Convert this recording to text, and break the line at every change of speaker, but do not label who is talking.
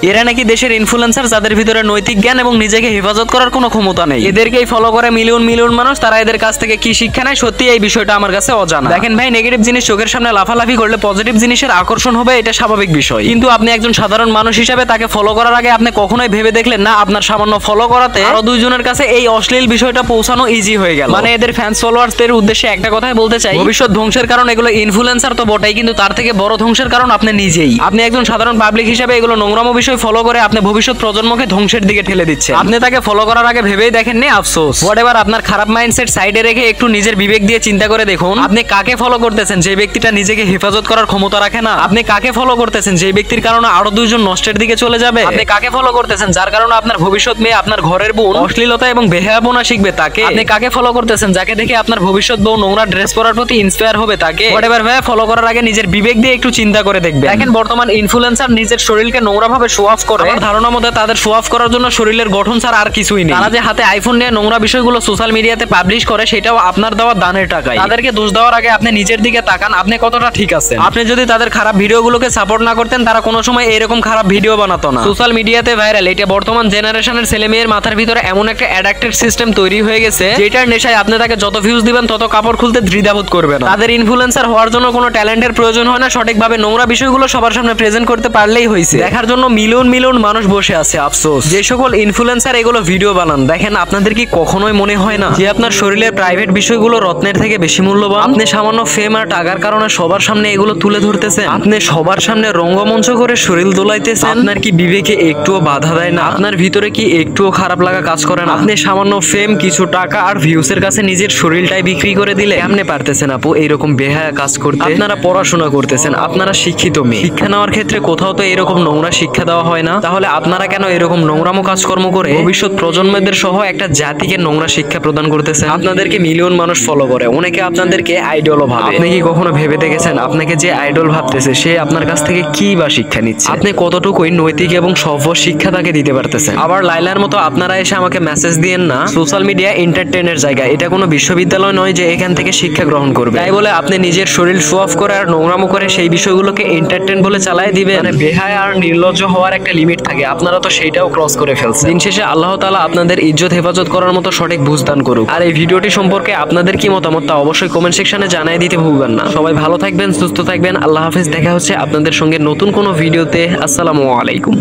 এরা নাকি দেশের ইনফ্লুয়েন্সার যাদের ভিতরে নৈতিক জ্ঞান এবং নিজেকে হেফাজত করার কোনো ক্ষমতা নেই। এদেরকেই ফলো করে মিলিয়ন মিলিয়ন মানুষ। তারা এদের কাছ থেকে কি শিক্ষা নেয়, সত্যি এই বিষয়টা আমার কাছে অজানা। দেখেন ভাই, নেগেটিভ জিনিস চোখের সামনে লাফালাফি করলে পজিটিভ জিনিসের আকর্ষণ হবে, এটা স্বাভাবিক বিষয়। কিন্তু আপনি একজন সাধারণ মানুষ হিসেবে তাকে ফলো করার আগে আপনি কখনোই ভেবে দেখলেন না আপনার সামান্য ফলো করাতে আরো দুইজনের কাছে এই অশ্লীল বিষয়টা পৌঁছানো ইজি হয়ে গেল। মানে এদের ফ্যান্স ফলোয়ার্সদের উদ্দেশ্যে একটা কথাই বলতে চাই, ভবিষ্যৎ ধ্বংসের কারণ এগুলো ইনফ্লুয়েন্সার তো বটেই, কিন্তু তার থেকে বড় ধ্বংসের কারণ আপনি নিজেই। আপনি একজন সাধারণ পাবলিক হিসেবে এগুলো নোংরামো বিষয় ফলো করে আপনি ভবিষ্যৎ প্রজন্মকে ধ্বংসের দিকে ঠেলে দিচ্ছেন। আপনি তাকে ফলো করার আগে ভেবেই দেখেননি, আফসোস। হোয়াটএভার, আপনার খারাপ মাইন্ডসেট সাইডে রেখে একটু নিজের বিবেক দিয়ে চিন্তা করে দেখুন আপনি কাকে ফলো করতেছেন, যে ব্যক্তিটা নিজেকে হেফাজত করার ক্ষমতা রাখে না। আপনি কাকে ফলো করতেছেন, যে ব্যক্তির কারণে আরো দুইজন নষ্টের দিকে চলে যাবে। আপনি কাকে ফলো করতেছেন, যার কারণে আপনার ভবিষ্যৎ মেয়ে, আপনার ঘরের বোন অশ্লীলতা এবং বেহায়াপনা শিখবে তাকে। আপনি কাকে ফলো করতেছেন, যাকে দেখে আপনার ভবিষ্যৎ বউ নোংরা ড্রেস পরার প্রতি ইন্সপায়ার হবে তাকে। হোয়াটএভার ভাই, ফলো করার আগে নিজের বিবেক দিয়ে একটু চিন্তা করে দেখবেন। দেখেন বর্তমান ইনফ্লুয়েন্সার নিজের শরীরকে নোংরা ভাবে শো অফ করে। আমার ধারণা মতে তাদের শো অফ করার জন্য শরীরের গঠন ছাড়া আর কিছুই নেই। তারা যে হাতে আইফোন নিয়ে নোংরা বিষয়গুলো সোশ্যাল মিডিয়াতে পাবলিশ করে, সেটাও আপনার দেওয়া দানের টাকায়। তাদেরকে দোষ দেওয়ার আগে আপনি নিজের দিকে তাকান, আপনি কতটা ঠিক আছেন। আপনি যদি তাদের খারাপ ভিডিওগুলোকে সাপোর্ট না করতেন, তারা কোনো সময় এরকম খারাপ ভিডিও বানাতো না। সোশ্যাল মিডিয়াতে ভাইরাল, এটা বর্তমান জেনারেশনের ছেলে মেয়ের মাথার ভিতরে এমন একটা অ্যাডাক্টেড সিস্টেম তৈরি হয়ে গেছে, যেটার নেশায় আপনি তাকে যত ভিউজ দিবেন তত কাপড় খুলতে দ্বিধাবোধ করবে না। তাদের ইনফ্লুয়েন্সার হওয়ার জন্য কোনো ট্যালেন্টের প্রয়োজন হয় না, সঠিকভাবে নোংরা বিষয়গুলো সবার সামনে প্রেজেন্ট করতে পারলেই হয়েছে। দেখার জন্য মিলিয়ন মিলিয়ন মানুষ বসে আছে। আফসোস, যে সকল ইনফ্লুয়েন্সার এগুলো ভিডিও বানান, দেখেন আপনাদের কি কখনোই মনে হয় না যে আপনার শরীরের প্রাইভেট বিষয়গুলো রত্নের থেকে বেশি মূল্যবান? আপনি সামান্য ফেম আর টাকার কারণে সবার সামনে এগুলো তুলে ধরতেছেন, আপনি সবার সামনে রঙ্গমঞ্চ করে শরীর দোলাইতেছেন। আপনার কি বিবেকে একটুও বাধা দেয় না? আপনার ভিতরে কি একটুও খারাপ লাগা কাজ করে না? আপনি সামান্য ফেম, কিছু টাকা আর ভিউসের কাছে নিজের শরীরটাই বিক্রি করে দিলে কেমনে পারতেছেন আপু এইরকম বেহায়া কাজ করতে? আপনারা পড়াশোনা করতেছেন, আপনারা শিক্ষিত মেয়ে, শিক্ষা নেওয়ার ক্ষেত্রে কোথাও তো এরকম নোংরা শিক্ষা দেওয়া হয় না। তাহলে আপনারা কেন এরকম নোংরামো কাজকর্ম করে ভবিষ্যৎ প্রজন্মদের সহ একটা জাতিকে নোংরা শিক্ষা প্রদান করতেছেন? আপনাদেরকে মিলিয়ন মানুষ ফলো করে, অনেকে আপনাদেরকে আইডলও ভাবে। আপনি কি কখনো ভেবে দেখেছেন আপনাকে যে আইডল ভাবতেছে সে আপনার কাছ থেকে কি বা শিক্ষা নিচ্ছে? আপনি কতটুকুই নৈতিক এবং সভ্য শিক্ষা তাকে দিতে পারতেছেন? আবার লাইলার মতো আপনারা এসে আমাকে মেসেজ দিয়েন না, সোশ্যাল মিডিয়া এন্টারটেইনের জায়গা, এটা কোনো বিশ্ববিদ্যালয় নয় যে এখান থেকে শিক্ষা গ্রহণ করবে। তাই বলে আপনি নিজের শরীর শো অফ করে আর নোংরামো করে সেই বিষয়গুলোকে এন্টারটেইন বলে চালায় দিবেন? মানে বেহায়া আর নির্লজ্জ হওয়ার একটা লিমিট থাকে, আপনারা তো সেইটাও ক্রস করে ফেলছেন। দিন শেষে আল্লাহ তাআলা আপনাদের ইজ্জত হেফাজত করার মতো সঠিক বুঝ দান করুক। আর এই ভিডিওটি সম্পর্কে আপনাদের কি মতামত তা অবশ্যই কমেন্ট সেকশনে জানিয়ে দিতে ভুলবেন না। সবাই ভালো থাকবেন, সুস্থ থাকবেন, আল্লাহ হাফেজ। দেখা হচ্ছে আপনাদের সঙ্গে নতুন কোনো ভিডিওতে। আসসালামু আলাইকুম।